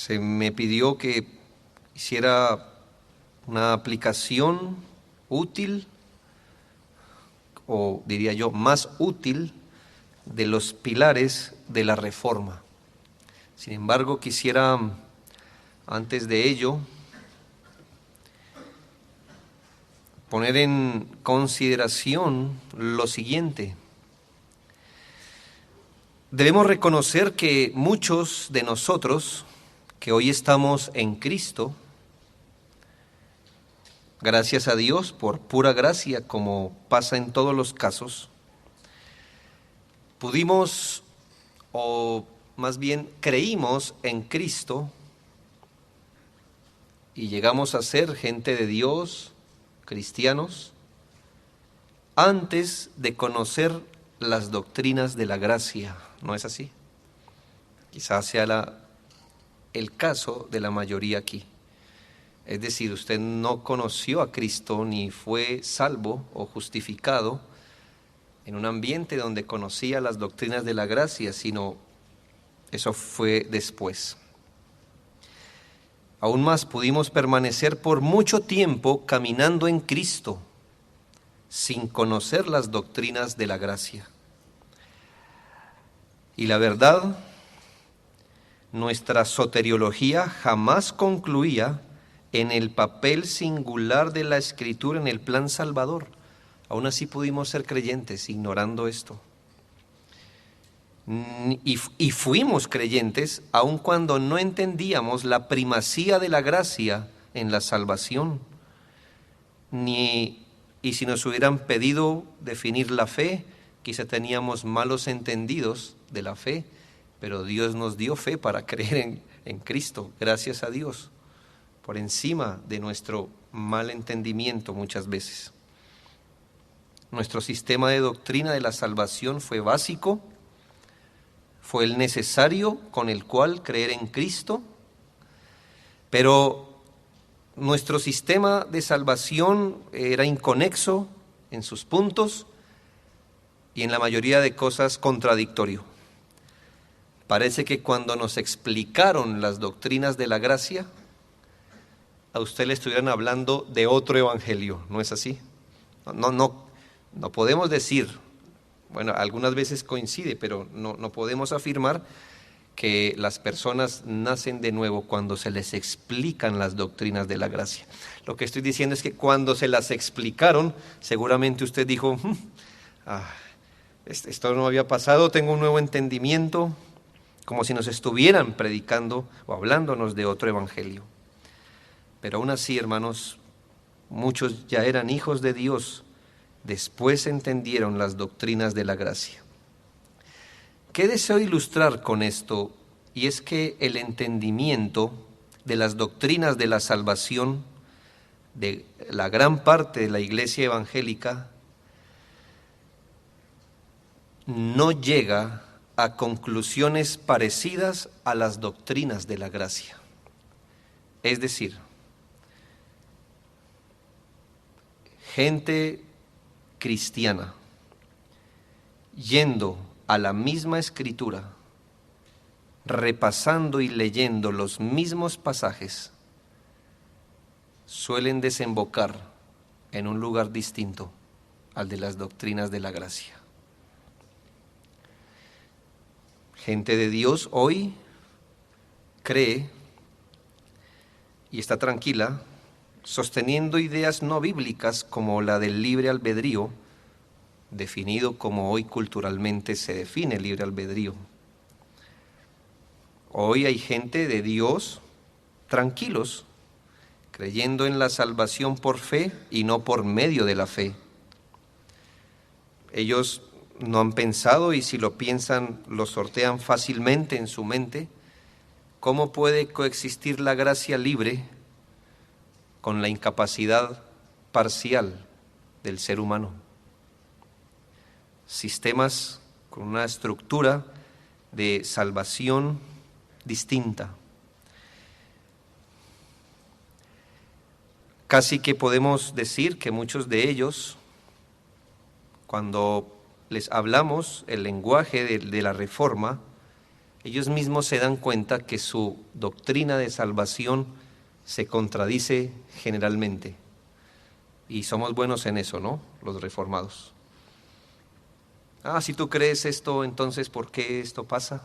se me pidió que hiciera una aplicación útil, o diría yo, más útil, de los pilares de la Reforma. Sin embargo, quisiera, antes de ello, poner en consideración lo siguiente. Debemos reconocer que muchos de nosotros que hoy estamos en Cristo, gracias a Dios, por pura gracia, como pasa en todos los casos, pudimos, o más bien creímos en Cristo y llegamos a ser gente de Dios, cristianos, antes de conocer las doctrinas de la gracia. ¿No es así? Quizás sea el caso de la mayoría aquí. Es decir, usted no conoció a Cristo ni fue salvo o justificado en un ambiente donde conocía las doctrinas de la gracia, sino eso fue después. Aún más, pudimos permanecer por mucho tiempo caminando en Cristo sin conocer las doctrinas de la gracia. Y la verdad, nuestra soteriología jamás concluía en el papel singular de la Escritura en el plan salvador. Aún así pudimos ser creyentes ignorando esto. Y fuimos creyentes aun cuando no entendíamos la primacía de la gracia en la salvación. Y si nos hubieran pedido definir la fe, quizá teníamos malos entendidos de la fe, pero Dios nos dio fe para creer en Cristo, gracias a Dios, por encima de nuestro mal entendimiento muchas veces. Nuestro sistema de doctrina de la salvación fue básico, fue el necesario con el cual creer en Cristo, pero nuestro sistema de salvación era inconexo en sus puntos y en la mayoría de cosas contradictorio. Parece que cuando nos explicaron las doctrinas de la gracia, a usted le estuvieran hablando de otro evangelio, ¿no es así? No podemos decir, bueno, algunas veces coincide, pero no podemos afirmar que las personas nacen de nuevo cuando se les explican las doctrinas de la gracia. Lo que estoy diciendo es que cuando se las explicaron, seguramente usted dijo, esto no había pasado, tengo un nuevo entendimiento, como si nos estuvieran predicando o hablándonos de otro evangelio. Pero aún así, hermanos, muchos ya eran hijos de Dios, después entendieron las doctrinas de la gracia. ¿Qué deseo ilustrar con esto? Y es que el entendimiento de las doctrinas de la salvación de la gran parte de la iglesia evangélica no llega a conclusiones parecidas a las doctrinas de la gracia. Es decir, gente cristiana yendo a la misma escritura, repasando y leyendo los mismos pasajes, suelen desembocar en un lugar distinto al de las doctrinas de la gracia. Gente de Dios hoy cree y está tranquila, sosteniendo ideas no bíblicas como la del libre albedrío, definido como hoy culturalmente se define el libre albedrío. Hoy hay gente de Dios tranquilos, creyendo en la salvación por fe y no por medio de la fe. Ellos no han pensado, y si lo piensan, lo sortean fácilmente en su mente, ¿cómo puede coexistir la gracia libre con la incapacidad parcial del ser humano? Sistemas con una estructura de salvación distinta. Casi que podemos decir que muchos de ellos, cuando les hablamos el lenguaje de la Reforma, ellos mismos se dan cuenta que su doctrina de salvación se contradice generalmente. Y somos buenos en eso, ¿no? Los reformados. Si tú crees esto, entonces, ¿por qué esto pasa?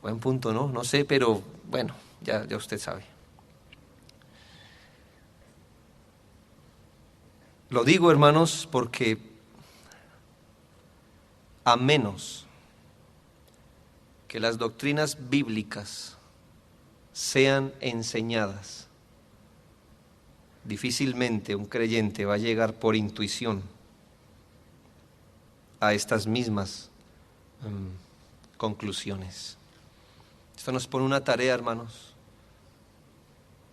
Buen punto, ¿no? No sé, pero bueno, ya usted sabe. Lo digo, hermanos, porque a menos que las doctrinas bíblicas sean enseñadas, difícilmente un creyente va a llegar por intuición a estas mismas conclusiones. Esto nos pone una tarea, hermanos,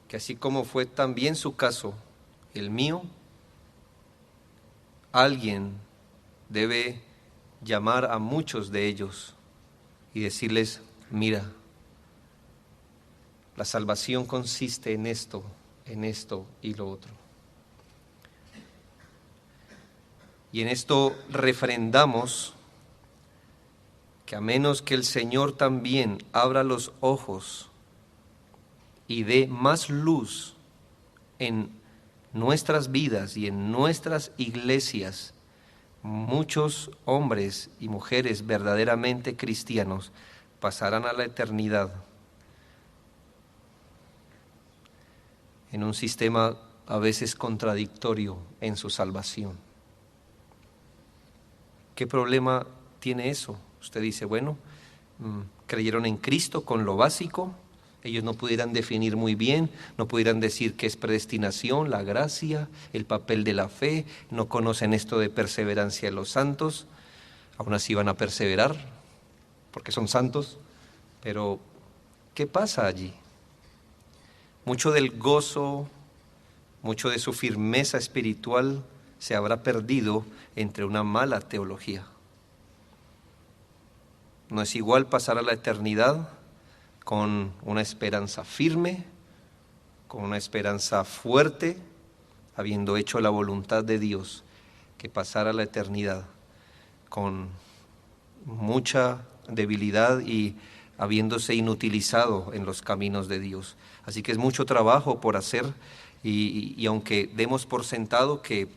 que así como fue también su caso, el mío, alguien debe llamar a muchos de ellos y decirles: mira, la salvación consiste en esto y lo otro. Y en esto refrendamos que a menos que el Señor también abra los ojos y dé más luz en nuestras vidas y en nuestras iglesias, muchos hombres y mujeres verdaderamente cristianos pasarán a la eternidad en un sistema a veces contradictorio en su salvación. ¿Qué problema tiene eso? Usted dice, bueno, creyeron en Cristo con lo básico, ellos no pudieran definir muy bien, no pudieran decir qué es predestinación, la gracia, el papel de la fe, no conocen esto de perseverancia de los santos, aún así van a perseverar porque son santos, pero ¿qué pasa allí? Mucho del gozo, mucho de su firmeza espiritual se habrá perdido entre una mala teología. No es igual pasar a la eternidad con una esperanza firme, con una esperanza fuerte, habiendo hecho la voluntad de Dios, que pasar a la eternidad con mucha debilidad y habiéndose inutilizado en los caminos de Dios. Así que es mucho trabajo por hacer y aunque demos por sentado que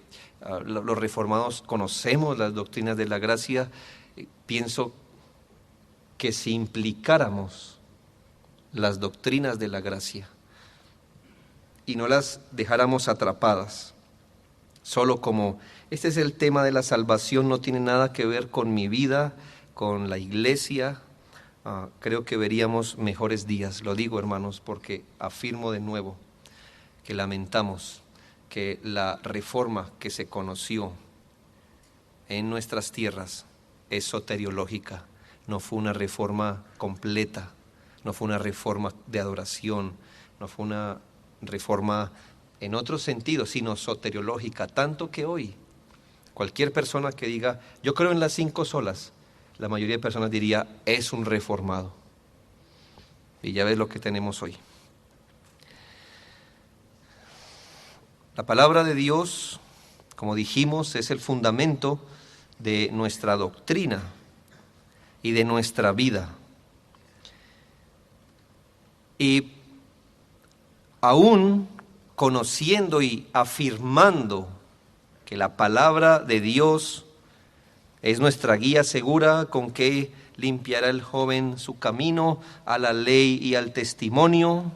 los reformados conocemos las doctrinas de la gracia, pienso que si implicáramos las doctrinas de la gracia y no las dejáramos atrapadas, solo como este es el tema de la salvación, no tiene nada que ver con mi vida, con la iglesia, creo que veríamos mejores días. Lo digo, hermanos, porque afirmo de nuevo que lamentamos que la reforma que se conoció en nuestras tierras es soteriológica, no fue una reforma completa, no fue una reforma de adoración, no fue una reforma en otro sentido, sino soteriológica, tanto que hoy cualquier persona que diga, yo creo en las 5 solas, la mayoría de personas diría, es un reformado. Y ya ves lo que tenemos hoy. La palabra de Dios, como dijimos, es el fundamento de nuestra doctrina y de nuestra vida. Y aún conociendo y afirmando que la palabra de Dios es nuestra guía segura con que limpiará el joven su camino a la ley y al testimonio,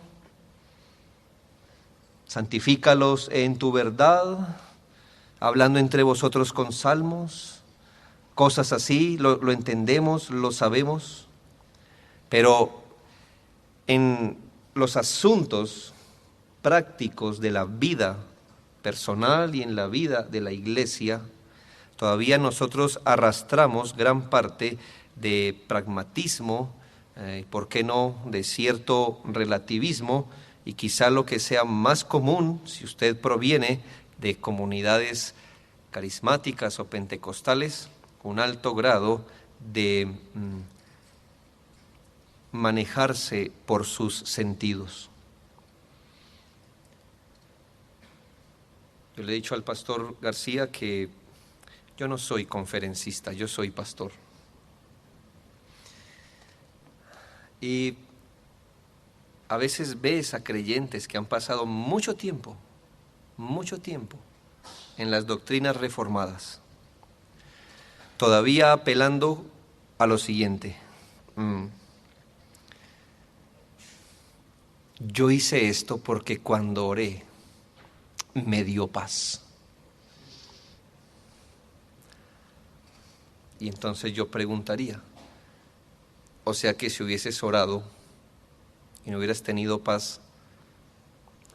santifícalos en tu verdad, hablando entre vosotros con salmos, cosas así, lo entendemos, lo sabemos, pero en los asuntos prácticos de la vida personal y en la vida de la iglesia, todavía nosotros arrastramos gran parte de pragmatismo, ¿por qué no?, de cierto relativismo, y quizá lo que sea más común, si usted proviene de comunidades carismáticas o pentecostales, un alto grado de manejarse por sus sentidos. Yo le he dicho al pastor García que yo no soy conferencista, yo soy pastor. Y a veces ves a creyentes que han pasado mucho tiempo en las doctrinas reformadas, todavía apelando a lo siguiente: yo hice esto porque cuando oré me dio paz. Y entonces yo preguntaría, o sea que si hubieses orado y no hubieras tenido paz,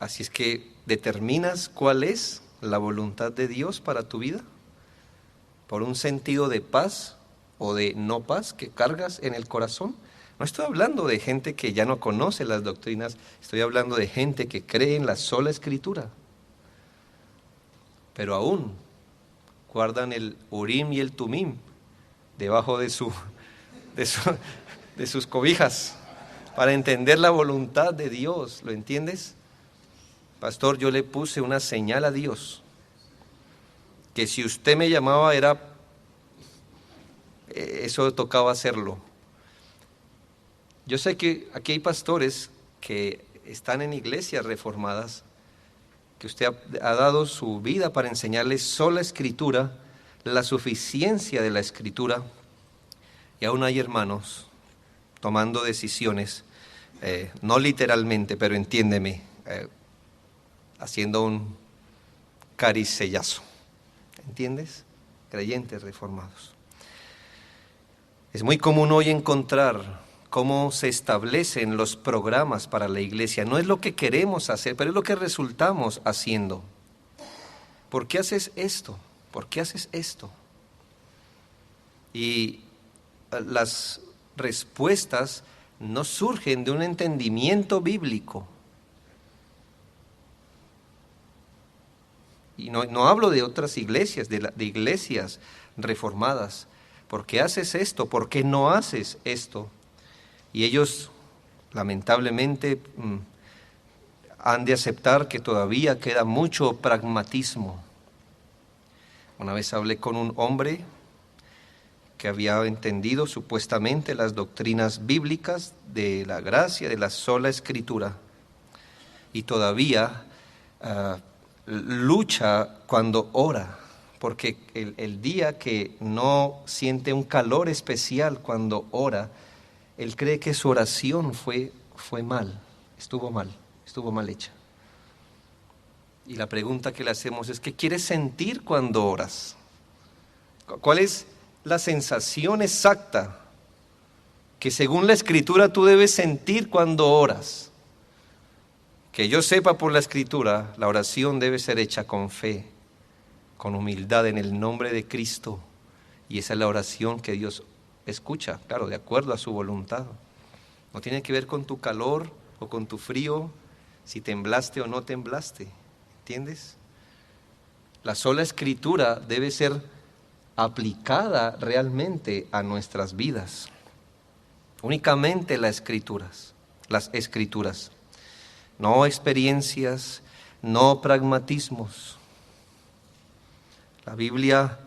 así es que determinas cuál es la voluntad de Dios para tu vida, por un sentido de paz o de no paz que cargas en el corazón. No estoy hablando de gente que ya no conoce las doctrinas, estoy hablando de gente que cree en la sola Escritura, pero aún guardan el Urim y el Tumim debajo de sus cobijas para entender la voluntad de Dios. ¿Lo entiendes? Pastor, yo le puse una señal a Dios, que si usted me llamaba eso tocaba hacerlo. Yo sé que aquí hay pastores que están en iglesias reformadas, que usted ha dado su vida para enseñarles sola Escritura, la suficiencia de la Escritura, y aún hay hermanos tomando decisiones, no literalmente, pero entiéndeme, haciendo un caricellazo, ¿entiendes? Creyentes reformados. Es muy común hoy encontrar cómo se establecen los programas para la iglesia. No es lo que queremos hacer, pero es lo que resultamos haciendo. ¿Por qué haces esto? ¿Por qué haces esto? Y las respuestas no surgen de un entendimiento bíblico. Y no hablo de otras iglesias, de iglesias reformadas. ¿Por qué haces esto? ¿Por qué no haces esto? Y ellos, lamentablemente, han de aceptar que todavía queda mucho pragmatismo. Una vez hablé con un hombre que había entendido supuestamente las doctrinas bíblicas de la gracia, de la sola Escritura, y todavía lucha cuando ora, porque el día que no siente un calor especial cuando ora, él cree que su oración fue estuvo mal hecha. Y la pregunta que le hacemos es: ¿qué quieres sentir cuando oras? ¿Cuál es la sensación exacta que según la Escritura tú debes sentir cuando oras? Que yo sepa por la Escritura, la oración debe ser hecha con fe, con humildad en el nombre de Cristo. Y esa es la oración que Dios escucha, claro, de acuerdo a su voluntad. No tiene que ver con tu calor o con tu frío, si temblaste o no temblaste, ¿entiendes? La sola Escritura debe ser aplicada realmente a nuestras vidas. Únicamente las Escrituras, no experiencias, no pragmatismos. La Biblia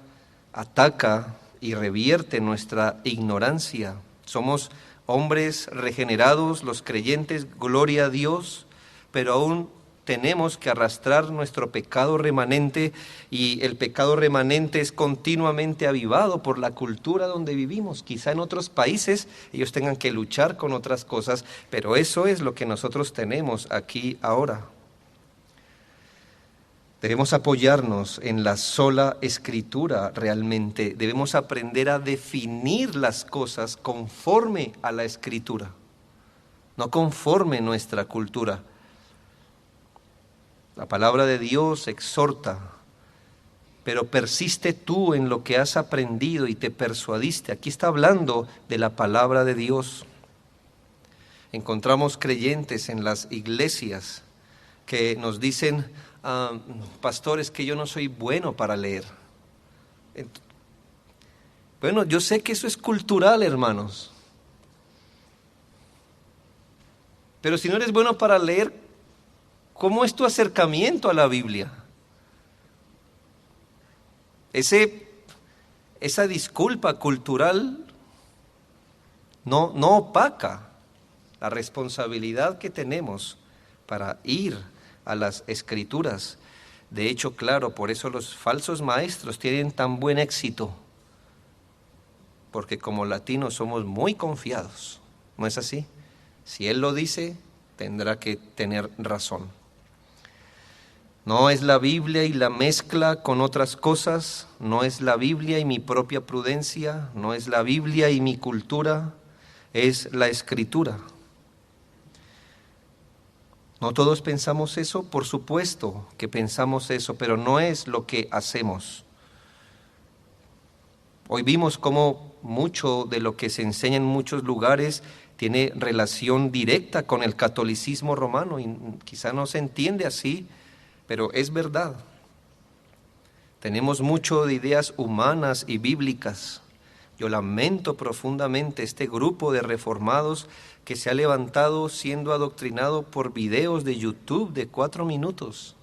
ataca y revierte nuestra ignorancia. Somos hombres regenerados, los creyentes, gloria a Dios, pero aún tenemos que arrastrar nuestro pecado remanente, y el pecado remanente es continuamente avivado por la cultura donde vivimos. Quizá en otros países ellos tengan que luchar con otras cosas, pero eso es lo que nosotros tenemos aquí ahora. Debemos apoyarnos en la sola Escritura realmente. Debemos aprender a definir las cosas conforme a la Escritura, no conforme a nuestra cultura. La palabra de Dios exhorta, pero persiste tú en lo que has aprendido y te persuadiste. Aquí está hablando de la palabra de Dios. Encontramos creyentes en las iglesias que nos dicen: pastor, es que yo no soy bueno para leer. Bueno, yo sé que eso es cultural, hermanos. Pero si no eres bueno para leer, ¿cómo es tu acercamiento a la Biblia? Esa disculpa cultural no opaca la responsabilidad que tenemos para ir a las Escrituras. De hecho, claro, por eso los falsos maestros tienen tan buen éxito, porque como latinos somos muy confiados, ¿no es así? Si él lo dice, tendrá que tener razón. No es la Biblia y la mezcla con otras cosas, no es la Biblia y mi propia prudencia, no es la Biblia y mi cultura, es la Escritura. ¿No todos pensamos eso? Por supuesto que pensamos eso, pero no es lo que hacemos. Hoy vimos cómo mucho de lo que se enseña en muchos lugares tiene relación directa con el catolicismo romano y quizá no se entiende así, pero es verdad. Tenemos mucho de ideas humanas y bíblicas. Yo lamento profundamente este grupo de reformados que se ha levantado siendo adoctrinado por videos de YouTube de 4 minutos.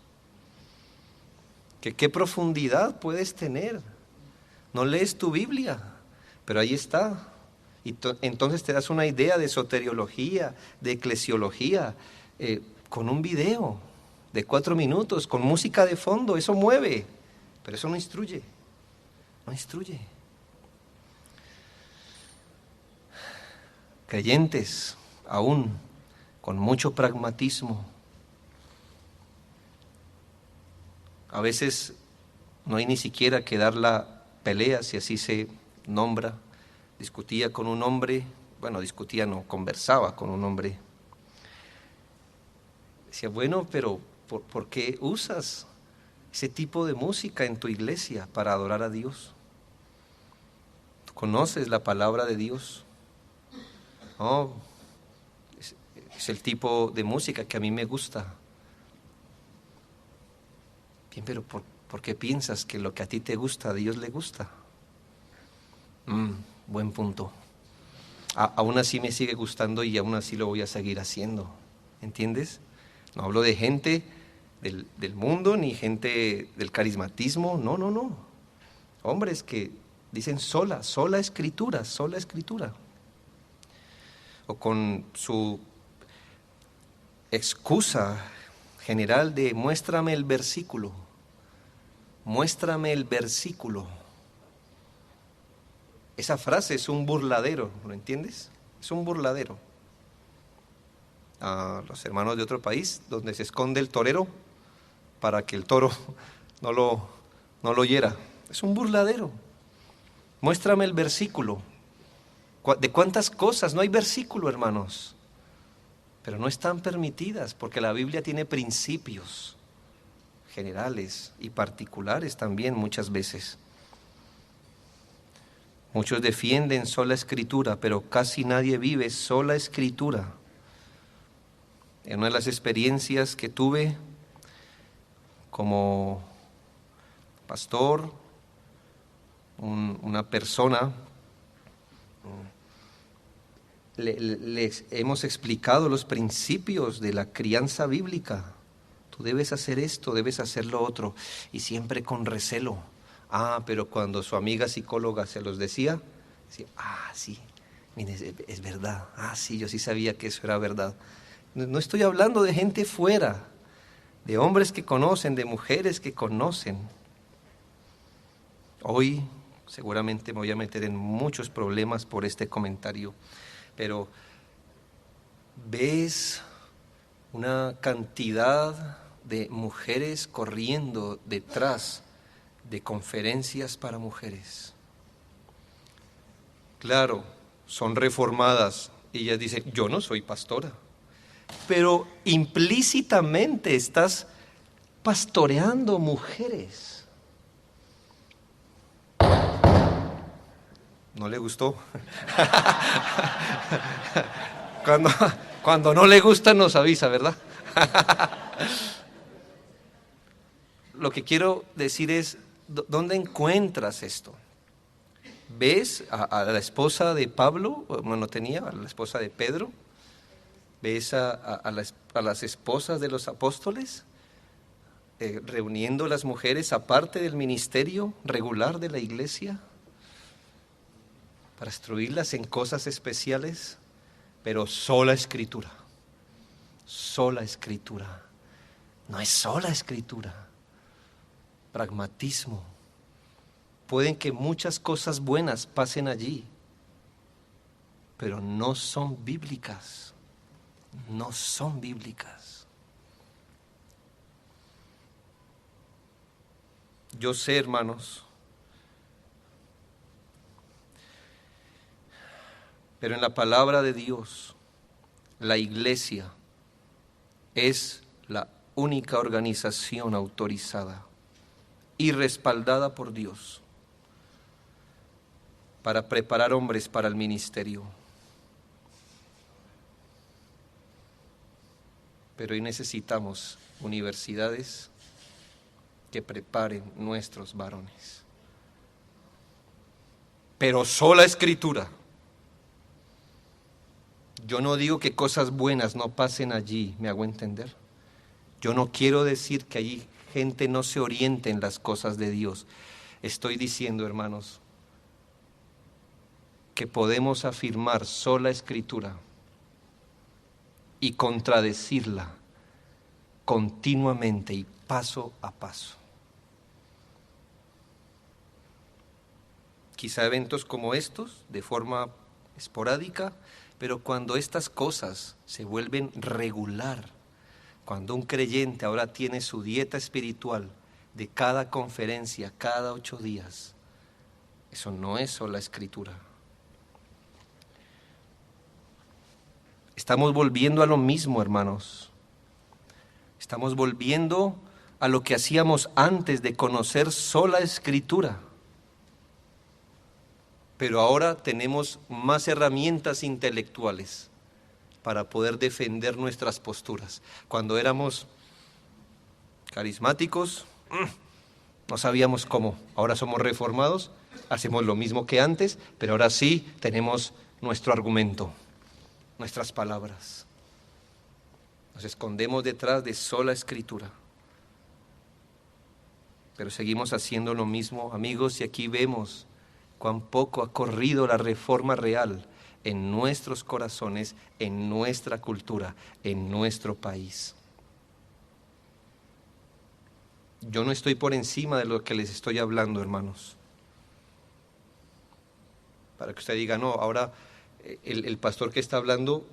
¿Qué profundidad puedes tener? No lees tu Biblia, pero ahí está. Y entonces te das una idea de soteriología, de eclesiología, con un video de 4 minutos, con música de fondo. Eso mueve, pero eso no instruye. No instruye. Creyentes, aún con mucho pragmatismo. A veces no hay ni siquiera que dar la pelea, si así se nombra. Discutía con un hombre, no, conversaba con un hombre. Decía, bueno, pero ¿por qué usas ese tipo de música en tu iglesia para adorar a Dios? ¿Tú conoces la palabra de Dios? No, es el tipo de música que a mí me gusta. Bien, pero ¿por qué piensas que lo que a ti te gusta, a Dios le gusta? Buen punto. Aún así me sigue gustando y aún así lo voy a seguir haciendo. ¿Entiendes? No hablo de gente del mundo ni gente del carismatismo. No. Hombres que dicen sola escritura. O con su excusa general de muéstrame el versículo. Esa frase es un burladero, ¿lo entiendes? Es un burladero. A los hermanos de otro país, donde se esconde el torero para que el toro no lo hiera. Es un burladero. Muéstrame el versículo. ¿De cuántas cosas? No hay versículo, hermanos. Pero no están permitidas, porque la Biblia tiene principios generales y particulares también muchas veces. Muchos defienden sola escritura, pero casi nadie vive sola escritura. En una de las experiencias que tuve como pastor, una persona, les hemos explicado los principios de la crianza bíblica. Tú debes hacer esto, debes hacer lo otro, y siempre con recelo. Pero cuando su amiga psicóloga se los decía, sí, mire, es verdad. Sí, yo sí sabía que eso era verdad. No estoy hablando de gente fuera, de hombres que conocen, de mujeres que conocen. Hoy seguramente me voy a meter en muchos problemas por este comentario, pero ves una cantidad de mujeres corriendo detrás de conferencias para mujeres. Claro, son reformadas y ellas dicen, yo no soy pastora, pero implícitamente estás pastoreando mujeres. ¿No le gustó? Cuando no le gusta nos avisa, ¿verdad? Lo que quiero decir es, ¿dónde encuentras esto? ¿Ves a la esposa de Pablo? Bueno, tenía a la esposa de Pedro. ¿Ves a las esposas de los apóstoles reuniendo a las mujeres aparte del ministerio regular de la iglesia para instruirlas en cosas especiales? pero sola Escritura. Sola Escritura. No es sola Escritura. Pragmatismo. Pueden que muchas cosas buenas pasen allí, pero no son bíblicas. No son bíblicas. Yo sé, hermanos, pero en la palabra de Dios, la iglesia es la única organización autorizada y respaldada por Dios para preparar hombres para el ministerio. Pero hoy necesitamos universidades que preparen nuestros varones. Pero sola Escritura. Yo no digo que cosas buenas no pasen allí, ¿me hago entender? Yo no quiero decir que allí gente no se oriente en las cosas de Dios. Estoy diciendo, hermanos, que podemos afirmar sola Escritura y contradecirla continuamente y paso a paso. Quizá eventos como estos, de forma esporádica, pero cuando estas cosas se vuelven regular, cuando un creyente ahora tiene su dieta espiritual de cada conferencia, cada 8 días, eso no es sola Escritura. Estamos volviendo a lo mismo, hermanos. Estamos volviendo a lo que hacíamos antes de conocer sola Escritura. Pero ahora tenemos más herramientas intelectuales para poder defender nuestras posturas. Cuando éramos carismáticos, no sabíamos cómo. Ahora somos reformados, hacemos lo mismo que antes, pero ahora sí tenemos nuestro argumento, nuestras palabras. Nos escondemos detrás de sola Escritura. Pero seguimos haciendo lo mismo, amigos, y aquí vemos cuán poco ha corrido la reforma real en nuestros corazones, en nuestra cultura, en nuestro país. Yo no estoy por encima de lo que les estoy hablando, hermanos. Para que usted diga, no, ahora el pastor que está hablando,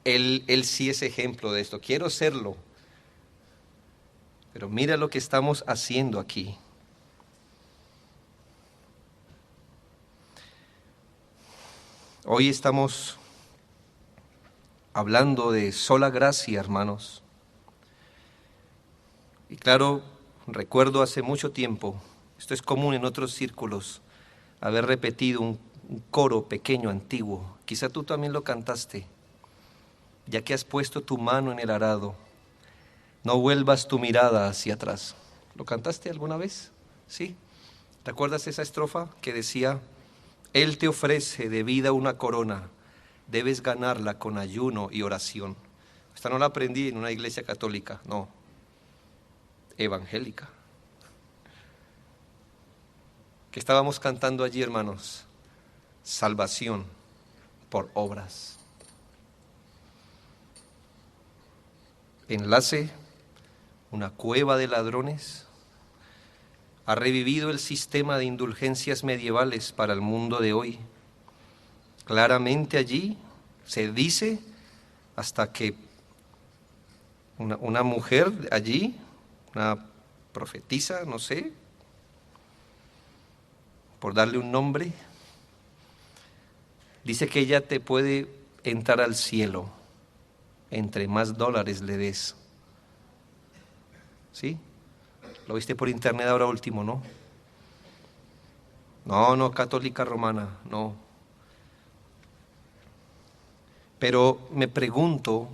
él sí es ejemplo de esto. Quiero serlo. Pero mira lo que estamos haciendo aquí. Hoy estamos hablando de sola gracia, hermanos. Y claro, recuerdo hace mucho tiempo, esto es común en otros círculos, haber repetido un coro pequeño, antiguo. Quizá tú también lo cantaste. Ya que has puesto tu mano en el arado, no vuelvas tu mirada hacia atrás. ¿Lo cantaste alguna vez? ¿Sí? ¿Recuerdas esa estrofa que decía: Él te ofrece de vida una corona, debes ganarla con ayuno y oración? Esta no la aprendí en una iglesia católica, no, evangélica. ¿Qué estábamos cantando allí, hermanos? Salvación por obras. Enlace, una cueva de ladrones, ha revivido el sistema de indulgencias medievales para el mundo de hoy. Claramente allí se dice hasta que una mujer allí, una profetisa, no sé, por darle un nombre, dice que ella te puede entrar al cielo entre más dólares le des. ¿Sí? Lo viste por internet ahora último, ¿no? No, católica romana, no. Pero me pregunto,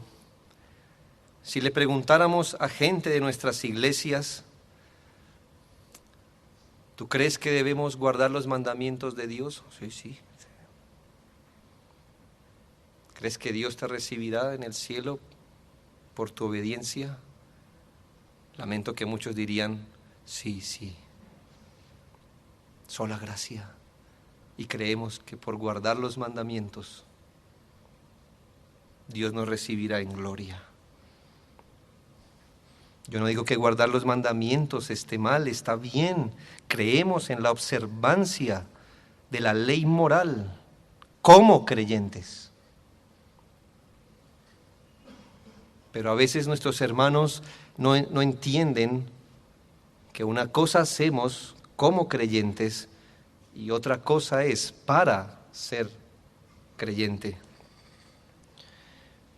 si le preguntáramos a gente de nuestras iglesias, ¿tú crees que debemos guardar los mandamientos de Dios? Sí. ¿Crees que Dios te recibirá en el cielo por tu obediencia? Lamento que muchos dirían, sí, sola gracia. Y creemos que por guardar los mandamientos Dios nos recibirá en gloria. Yo no digo que guardar los mandamientos esté mal, está bien. Creemos en la observancia de la ley moral como creyentes. Pero a veces nuestros hermanos no entienden que una cosa hacemos como creyentes y otra cosa es para ser creyente.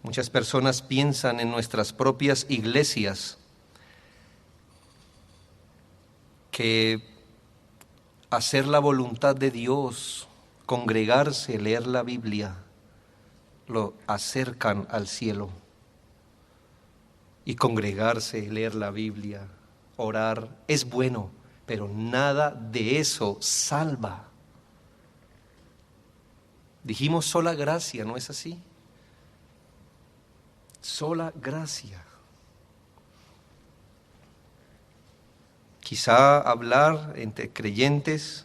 Muchas personas piensan en nuestras propias iglesias que hacer la voluntad de Dios, congregarse, leer la Biblia, lo acercan al cielo. Y congregarse, leer la Biblia, orar, es bueno, pero nada de eso salva. Dijimos sola gracia, ¿no es así? Sola gracia. Quizá hablar entre creyentes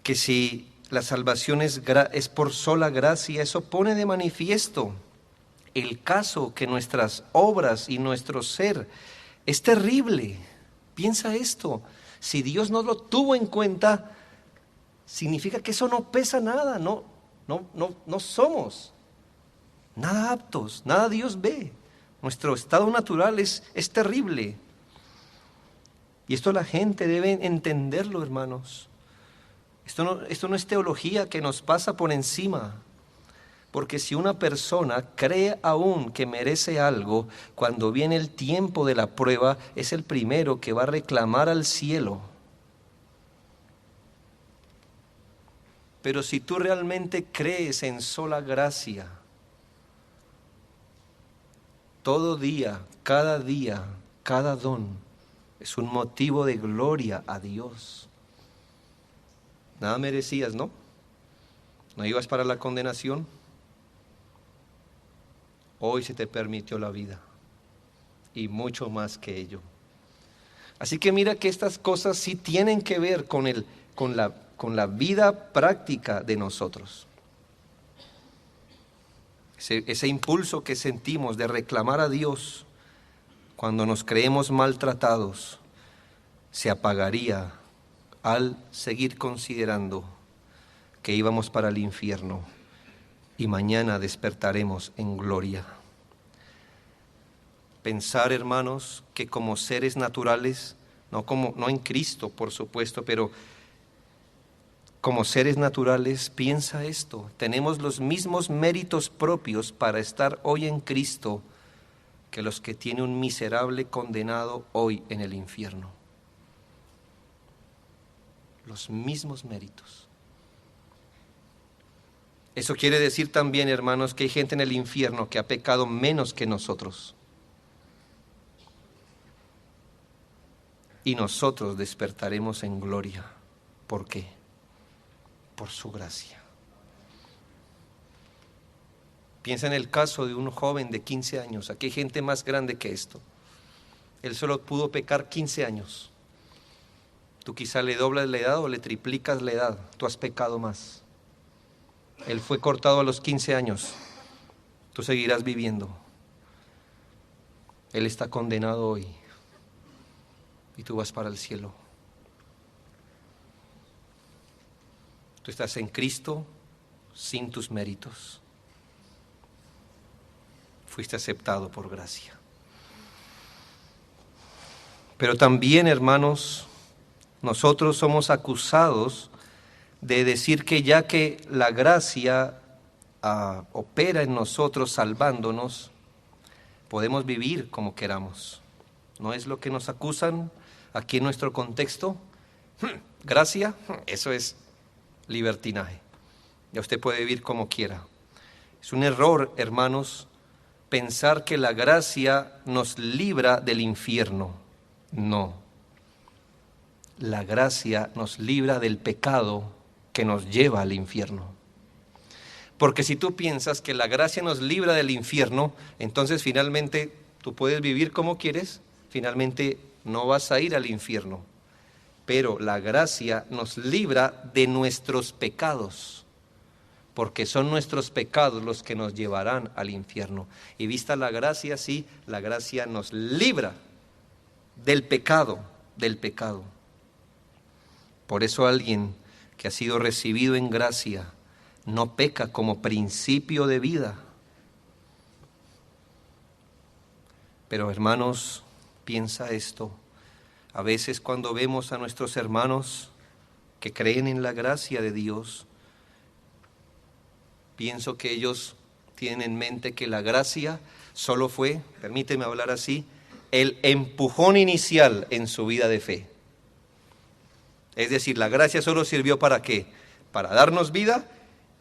que si la salvación es por sola gracia, eso pone de manifiesto el caso que nuestras obras y nuestro ser es terrible. Piensa esto, si Dios no lo tuvo en cuenta, significa que eso no pesa nada, no somos nada aptos, nada Dios ve. Nuestro estado natural es terrible. Y esto la gente debe entenderlo, hermanos. Esto no es teología que nos pasa por encima. Porque si una persona cree aún que merece algo, cuando viene el tiempo de la prueba, es el primero que va a reclamar al cielo. Pero si tú realmente crees en sola gracia, todo día, cada don, es un motivo de gloria a Dios. Nada merecías, ¿no? ¿No ibas para la condenación? Hoy se te permitió la vida y mucho más que ello. Así que mira que estas cosas sí tienen que ver con la vida práctica de nosotros. Ese impulso que sentimos de reclamar a Dios cuando nos creemos maltratados se apagaría al seguir considerando que íbamos para el infierno y mañana despertaremos en gloria. Pensar, hermanos, que como seres naturales, no en Cristo, por supuesto, pero como seres naturales, piensa esto, tenemos los mismos méritos propios para estar hoy en Cristo que los que tiene un miserable condenado hoy en el infierno. Los mismos méritos. Eso quiere decir también, hermanos, que hay gente en el infierno que ha pecado menos que nosotros. Y nosotros despertaremos en gloria. ¿Por qué? Por su gracia. Piensa en el caso de un joven de 15 años. Aquí hay gente más grande que esto. Él solo pudo pecar 15 años. Tú quizá le doblas la edad o le triplicas la edad. Tú has pecado más. Él fue cortado a los 15 años. Tú seguirás viviendo. Él está condenado hoy. Y tú vas para el cielo. Tú estás en Cristo sin tus méritos. Fuiste aceptado por gracia. Pero también, hermanos, nosotros somos acusados de decir que ya que la gracia opera en nosotros salvándonos, podemos vivir como queramos. ¿No es lo que nos acusan aquí en nuestro contexto? Gracia, eso es libertinaje. Ya usted puede vivir como quiera. Es un error, hermanos, pensar que la gracia nos libra del infierno. No. La gracia nos libra del pecado que nos lleva al infierno. Porque si tú piensas que la gracia nos libra del infierno, entonces finalmente tú puedes vivir como quieres, finalmente no vas a ir al infierno. Pero la gracia nos libra de nuestros pecados. porque son nuestros pecados los que nos llevarán al infierno. Y vista la gracia, sí, la gracia nos libra del pecado, del pecado. Por eso alguien que ha sido recibido en gracia no peca como principio de vida. Pero hermanos, piensa esto. A veces cuando vemos a nuestros hermanos que creen en la gracia de Dios, pienso que ellos tienen en mente que la gracia solo fue, permíteme hablar así, el empujón inicial en su vida de fe. Es decir, la gracia solo sirvió ¿para qué? Para darnos vida,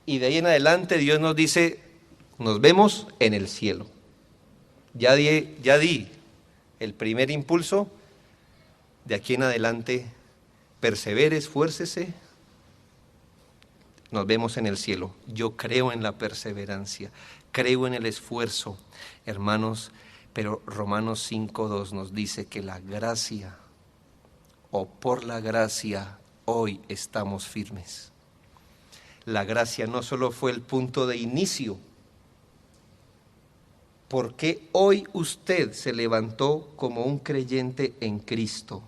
y de ahí en adelante Dios nos dice, nos vemos en el cielo. Ya di el primer impulso, de aquí en adelante persevere, esfuércese, nos vemos en el cielo. Yo creo en la perseverancia, creo en el esfuerzo, hermanos, pero Romanos 5:2 nos dice que la gracia, o por la gracia, hoy estamos firmes. La gracia no solo fue el punto de inicio. ¿Por qué hoy usted se levantó como un creyente en Cristo?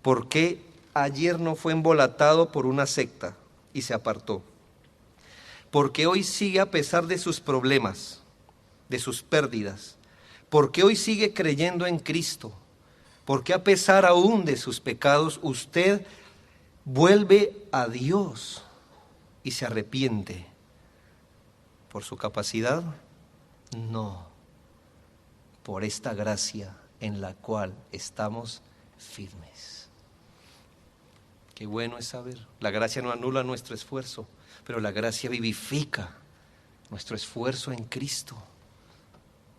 ¿Por qué ayer no fue embolatado por una secta y se apartó? ¿Por qué hoy sigue a pesar de sus problemas, de sus pérdidas? ¿Por qué hoy sigue creyendo en Cristo? ¿Por qué a pesar aún de sus pecados usted vuelve a Dios y se arrepiente? ¿Por su capacidad? No. Por esta gracia en la cual estamos firmes. Qué bueno es saber. La gracia no anula nuestro esfuerzo, pero la gracia vivifica nuestro esfuerzo en Cristo.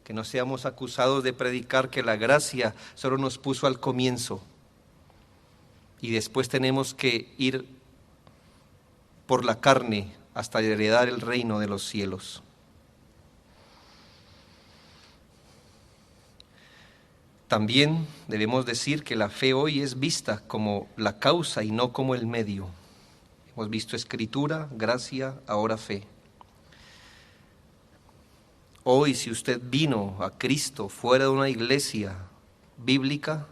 Que no seamos acusados de predicar que la gracia solo nos puso al comienzo y después tenemos que ir por la carne hasta heredar el reino de los cielos. También debemos decir que la fe hoy es vista como la causa y no como el medio. Hemos visto escritura, gracia, ahora fe. Hoy, si usted vino a Cristo fuera de una iglesia bíblica,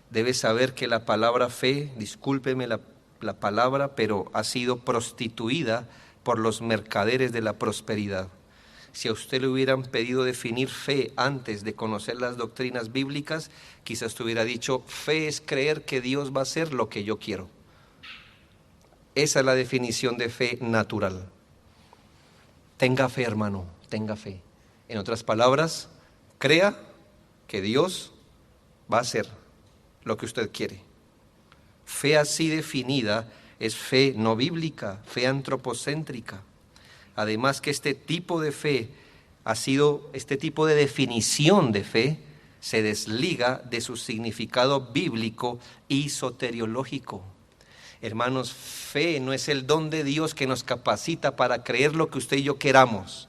debe saber que la palabra fe, discúlpeme la palabra, pero ha sido prostituida por los mercaderes de la prosperidad. Si a usted le hubieran pedido definir fe antes de conocer las doctrinas bíblicas, quizás usted hubiera dicho, fe es creer que Dios va a hacer lo que yo quiero. Esa es la definición de fe natural. Tenga fe, hermano, tenga fe. En otras palabras, crea que Dios va a hacer lo que usted quiere. Fe así definida es fe no bíblica, fe antropocéntrica. Además que este tipo de fe este tipo de definición de fe se desliga de su significado bíblico y soteriológico. Hermanos, fe no es el don de Dios que nos capacita para creer lo que usted y yo queramos.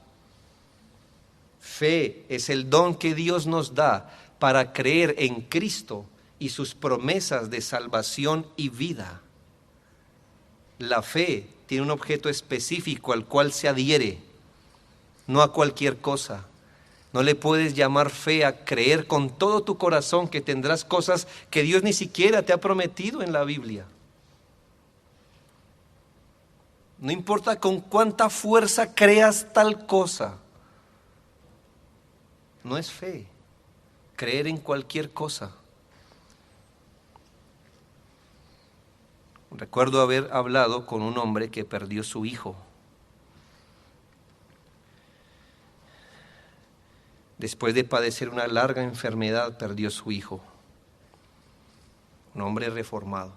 Fe es el don que Dios nos da para creer en Cristo y sus promesas de salvación y vida. La fe tiene un objeto específico al cual se adhiere, no a cualquier cosa. No le puedes llamar fe a creer con todo tu corazón que tendrás cosas que Dios ni siquiera te ha prometido en la Biblia. No importa con cuánta fuerza creas tal cosa. No es fe, creer en cualquier cosa. Recuerdo haber hablado con un hombre que perdió su hijo. Después de padecer una larga enfermedad, perdió su hijo. Un hombre reformado.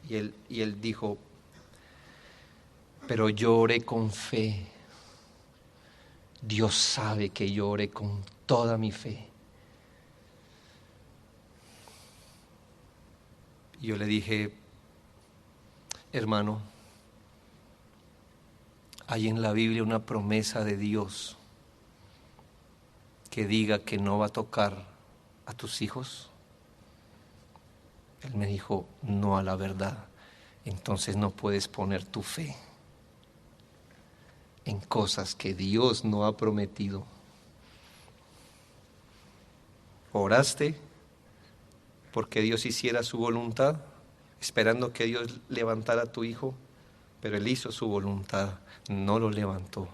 Y él dijo, pero yo oré con fe. Dios sabe que yo oré con toda mi fe. Y yo le dije, hermano, hay en la Biblia una promesa de Dios que diga que no va a tocar a tus hijos. Él me dijo, no a la verdad. Entonces no puedes poner tu fe. en cosas que Dios no ha prometido. ¿Oraste porque Dios hiciera su voluntad, esperando que Dios levantara a tu hijo? Pero Él hizo su voluntad, no lo levantó.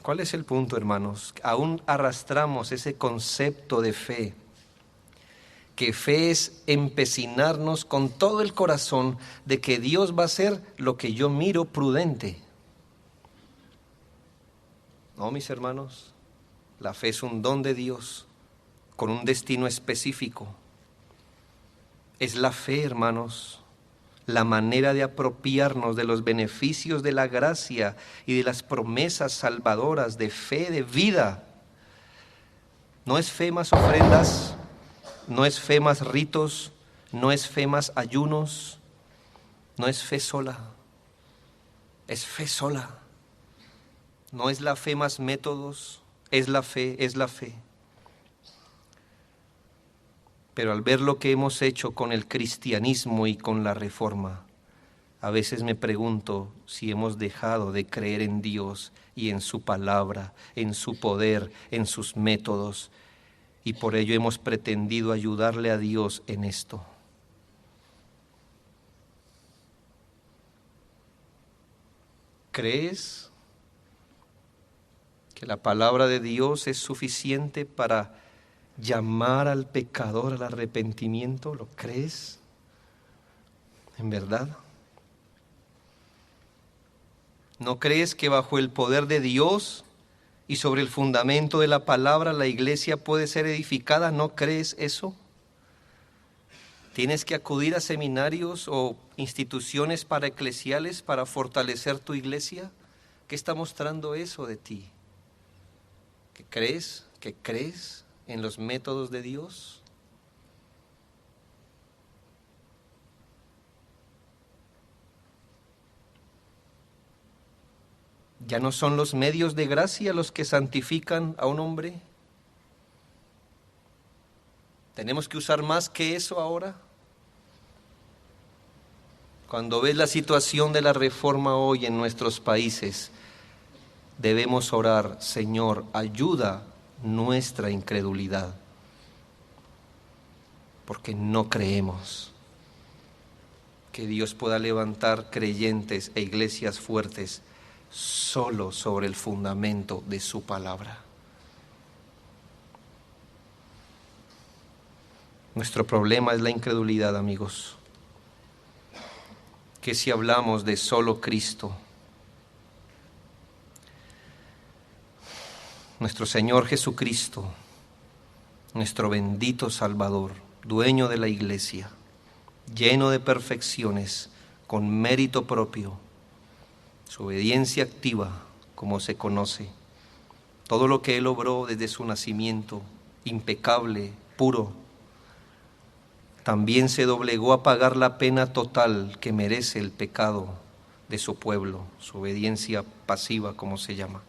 ¿Cuál es el punto, hermanos? Aún arrastramos ese concepto de fe, que fe es empecinarnos con todo el corazón de que Dios va a hacer lo que yo miro prudente. No, mis hermanos, la fe es un don de Dios con un destino específico. Es la fe, hermanos, la manera de apropiarnos de los beneficios de la gracia y de las promesas salvadoras de fe, de vida. No es fe más ofrendas, no es fe más ritos, no es fe más ayunos, no es fe sola, es fe sola. No es la fe más métodos, es la fe, es la fe. Pero al ver lo que hemos hecho con el cristianismo y con la reforma, a veces me pregunto si hemos dejado de creer en Dios y en su palabra, en su poder, en sus métodos, y por ello hemos pretendido ayudarle a Dios en esto. ¿Crees que la palabra de Dios es suficiente para llamar al pecador al arrepentimiento? ¿Lo crees? ¿En verdad? ¿No crees que bajo el poder de Dios y sobre el fundamento de la palabra la iglesia puede ser edificada? ¿No crees eso? ¿Tienes que acudir a seminarios o instituciones paraeclesiales para fortalecer tu iglesia? ¿Qué está mostrando eso de ti? ¿Que crees? ¿Que crees en los métodos de Dios? ¿Ya no son los medios de gracia los que santifican a un hombre? ¿Tenemos que usar más que eso ahora? Cuando ves la situación de la reforma hoy en nuestros países, debemos orar: Señor, ayuda nuestra incredulidad, porque no creemos que Dios pueda levantar creyentes e iglesias fuertes solo sobre el fundamento de su palabra. Nuestro problema es la incredulidad, amigos. Que si hablamos de solo Cristo, nuestro Señor Jesucristo, nuestro bendito Salvador, dueño de la iglesia, lleno de perfecciones, con mérito propio, su obediencia activa, como se conoce, todo lo que Él obró desde su nacimiento, impecable, puro, también se doblegó a pagar la pena total que merece el pecado de su pueblo, su obediencia pasiva, como se llama.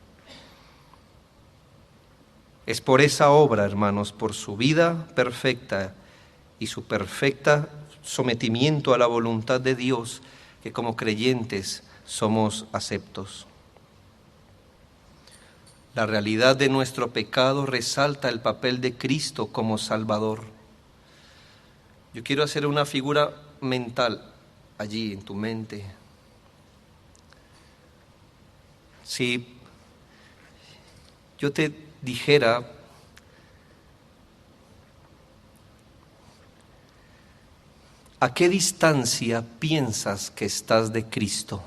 Es por esa obra, hermanos, por su vida perfecta y su perfecta sometimiento a la voluntad de Dios, que como creyentes somos aceptos. La realidad de nuestro pecado resalta el papel de Cristo como Salvador. Yo quiero hacer una figura mental allí en tu mente. Si yo te dijera: ¿a qué distancia piensas que estás de Cristo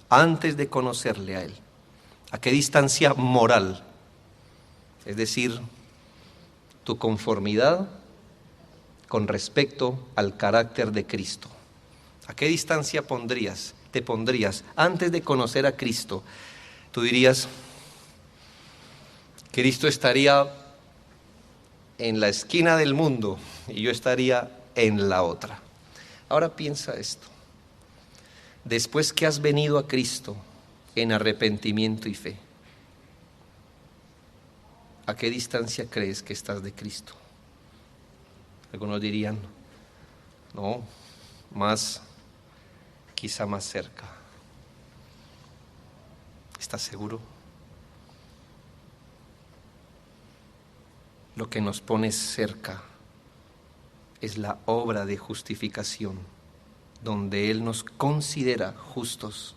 antes de conocerle a Él? ¿A qué distancia moral? Es decir, tu conformidad con respecto al carácter de Cristo. ¿A qué distancia te pondrías antes de conocer a Cristo? Tú dirías: Cristo estaría en la esquina del mundo y yo estaría en la otra. Ahora piensa esto: después que has venido a Cristo en arrepentimiento y fe, ¿a qué distancia crees que estás de Cristo? Algunos dirían: no, quizá más cerca. ¿Estás seguro? Lo que nos pone cerca es la obra de justificación, donde Él nos considera justos.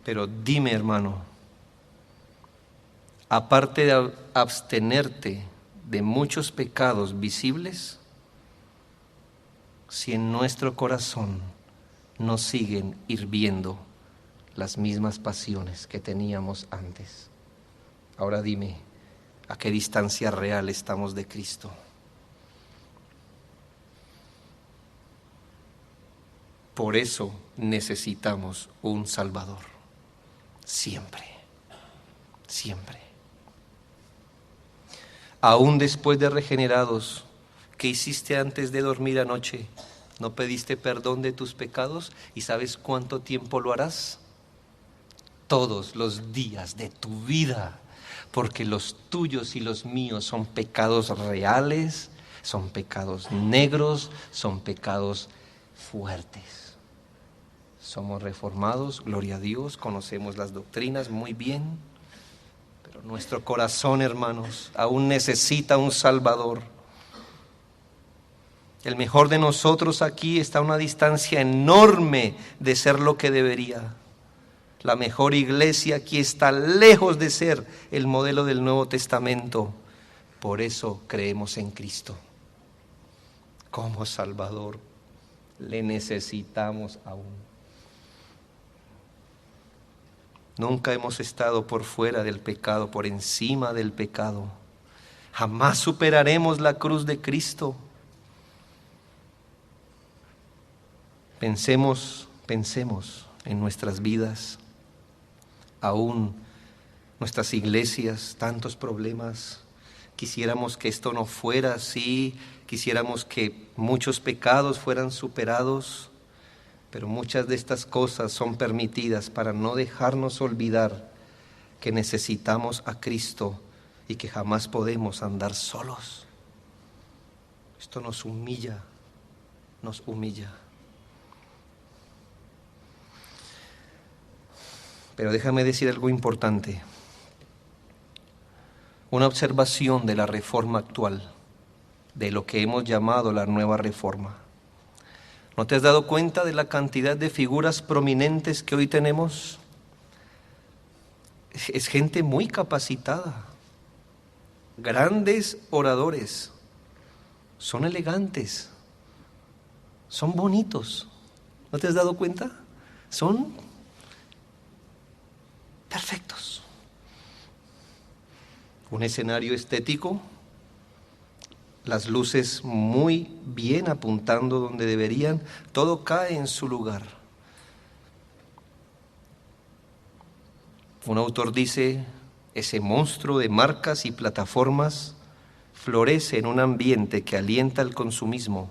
Pero dime, hermano, aparte de abstenerte de muchos pecados visibles, si en nuestro corazón no siguen hirviendo las mismas pasiones que teníamos antes. Ahora dime, ¿a qué distancia real estamos de Cristo? Por eso necesitamos un Salvador. Siempre, siempre. Aún después de regenerados, ¿qué hiciste antes de dormir anoche? ¿No pediste perdón de tus pecados? ¿Y sabes cuánto tiempo lo harás? Todos los días de tu vida, porque los tuyos y los míos son pecados reales, son pecados negros, son pecados fuertes. Somos reformados, gloria a Dios, conocemos las doctrinas muy bien, pero nuestro corazón, hermanos, aún necesita un Salvador. El mejor de nosotros aquí está a una distancia enorme de ser lo que debería. La mejor iglesia aquí está lejos de ser el modelo del Nuevo Testamento. Por eso creemos en Cristo como Salvador. Le necesitamos aún. Nunca hemos estado por fuera del pecado, por encima del pecado. Jamás superaremos la cruz de Cristo. Pensemos en nuestras vidas, aún nuestras iglesias, tantos problemas. Quisiéramos que esto no fuera así, quisiéramos que muchos pecados fueran superados, pero muchas de estas cosas son permitidas para no dejarnos olvidar que necesitamos a Cristo y que jamás podemos andar solos. Esto nos humilla, nos humilla. Pero déjame decir algo importante. Una observación de la reforma actual, de lo que hemos llamado la nueva reforma. ¿No te has dado cuenta de la cantidad de figuras prominentes que hoy tenemos? Es gente muy capacitada, grandes oradores, son elegantes, son bonitos. ¿No te has dado cuenta? Son perfectos. Un escenario estético, las luces muy bien apuntando donde deberían, todo cae en su lugar. Un autor dice, ese monstruo de marcas y plataformas florece en un ambiente que alienta el consumismo.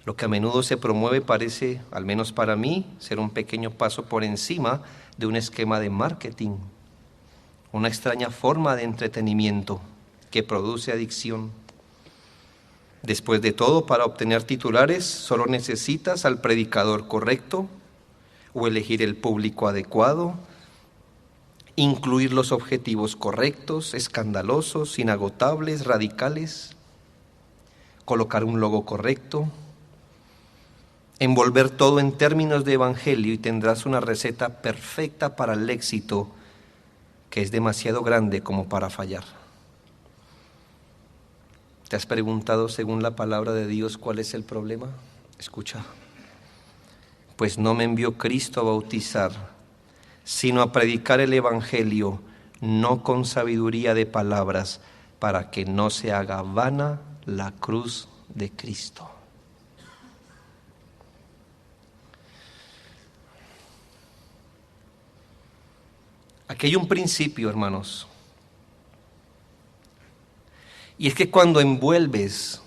Lo que a menudo se promueve parece, al menos para mí, ser un pequeño paso por encima de un esquema de marketing, una extraña forma de entretenimiento que produce adicción. Después de todo, para obtener titulares, solo necesitas al predicador correcto o elegir el público adecuado, incluir los objetivos correctos, escandalosos, inagotables, radicales, colocar un logo correcto, envolver todo en términos de evangelio y tendrás una receta perfecta para el éxito que es demasiado grande como para fallar. ¿Te has preguntado, según la palabra de Dios, cuál es el problema? Escucha. Pues no me envió Cristo a bautizar, sino a predicar el evangelio, no con sabiduría de palabras, para que no se haga vana la cruz de Cristo. Aquí hay un principio, hermanos. Y es que cuando envuelves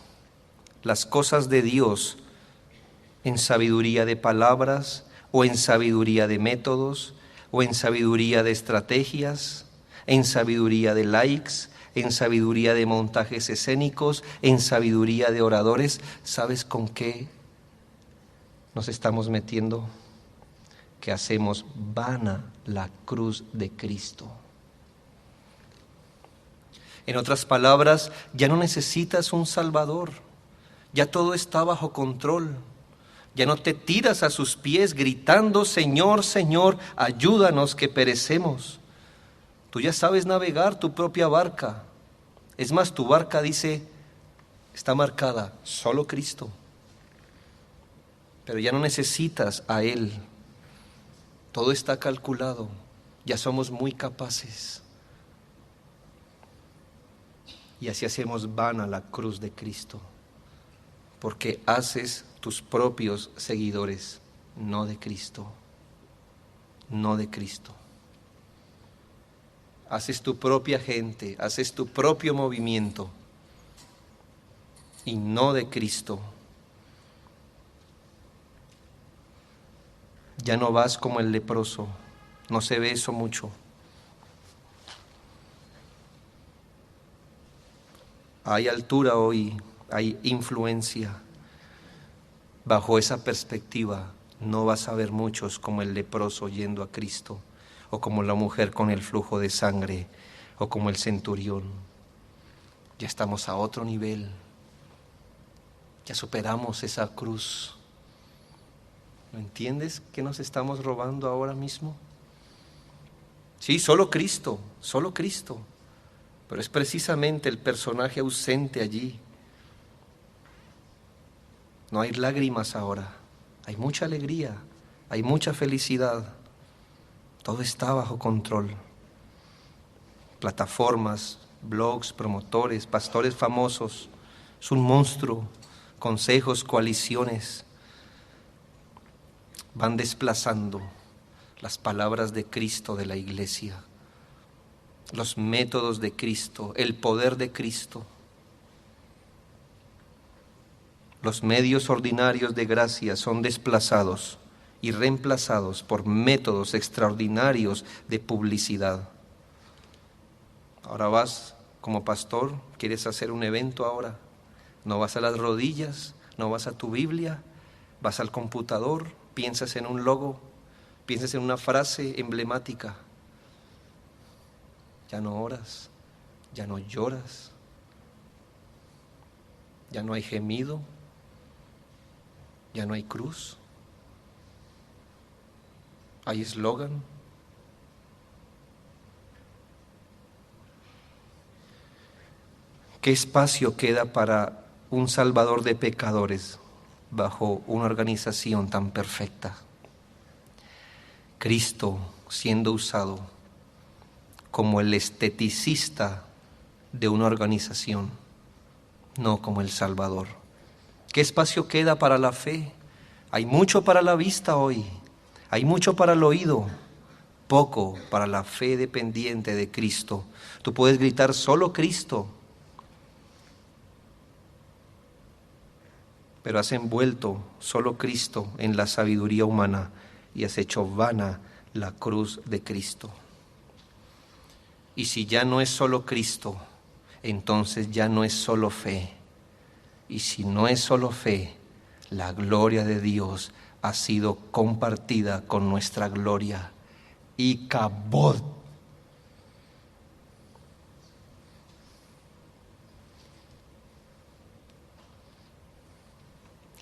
las cosas de Dios en sabiduría de palabras, o en sabiduría de métodos, o en sabiduría de estrategias, en sabiduría de likes, en sabiduría de montajes escénicos, en sabiduría de oradores, ¿sabes con qué nos estamos metiendo? Que hacemos vana la cruz de Cristo. En otras palabras, ya no necesitas un Salvador, ya todo está bajo control. Ya no te tiras a sus pies gritando, Señor, Señor, ayúdanos que perecemos. Tú ya sabes navegar tu propia barca. Es más, tu barca dice, está marcada, solo Cristo. Pero ya no necesitas a Él. Todo está calculado. Ya somos muy capaces. Y así hacemos vana la cruz de Cristo. Porque haces tus propios seguidores, no de Cristo. No de Cristo. Haces tu propia gente, haces tu propio movimiento y no de Cristo. Ya no vas como el leproso, no se ve eso mucho. Hay altura hoy, hay influencia. Bajo esa perspectiva no vas a ver muchos como el leproso yendo a Cristo, o como la mujer con el flujo de sangre, o como el centurión. Ya estamos a otro nivel, ya superamos esa cruz. ¿No entiendes qué nos estamos robando ahora mismo? Sí, solo Cristo, pero es precisamente el personaje ausente allí. No hay lágrimas ahora, hay mucha alegría, hay mucha felicidad. Todo está bajo control. Plataformas, blogs, promotores, pastores famosos. Es un monstruo. Consejos, coaliciones. Van desplazando las palabras de Cristo de la iglesia. Los métodos de Cristo, el poder de Cristo. Los medios ordinarios de gracia son desplazados y reemplazados por métodos extraordinarios de publicidad. Ahora vas como pastor, quieres hacer un evento ahora, no vas a las rodillas, no vas a tu Biblia, vas al computador, piensas en un logo, piensas en una frase emblemática. Ya no oras, ya no lloras, ya no hay gemido, ya no hay cruz. ¿Hay eslogan? ¿Qué espacio queda para un salvador de pecadores bajo una organización tan perfecta? Cristo siendo usado como el esteticista de una organización, no como el Salvador. ¿Qué espacio queda para la fe? Hay mucho para la vista hoy. Hay mucho para el oído, poco para la fe dependiente de Cristo. Tú puedes gritar solo Cristo, pero has envuelto solo Cristo en la sabiduría humana y has hecho vana la cruz de Cristo. Y si ya no es solo Cristo, entonces ya no es solo fe. Y si no es solo fe, la gloria de Dios ha sido compartida con nuestra gloria. Y cabod.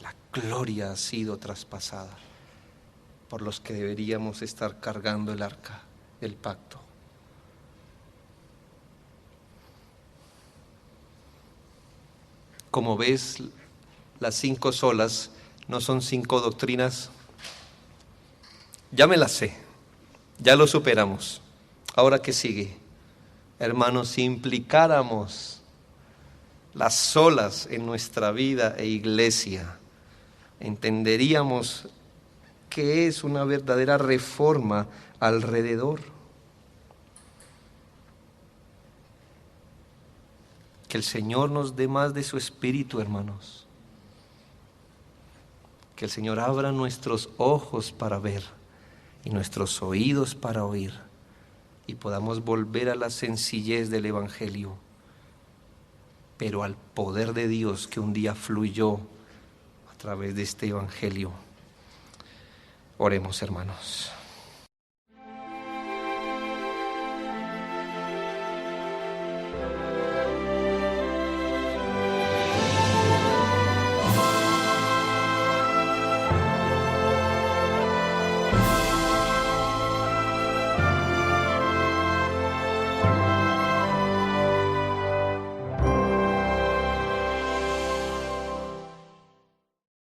La gloria ha sido traspasada por los que deberíamos estar cargando el arca del pacto. Como ves, las 5 solas no son 5 doctrinas. Ya me las sé, ya lo superamos. Ahora, ¿qué sigue? Hermanos, si implicáramos las solas en nuestra vida e iglesia, entenderíamos que es una verdadera reforma alrededor. Que el Señor nos dé más de su Espíritu, hermanos. Que el Señor abra nuestros ojos para ver y nuestros oídos para oír, y podamos volver a la sencillez del Evangelio, pero al poder de Dios que un día fluyó a través de este Evangelio. Oremos, hermanos.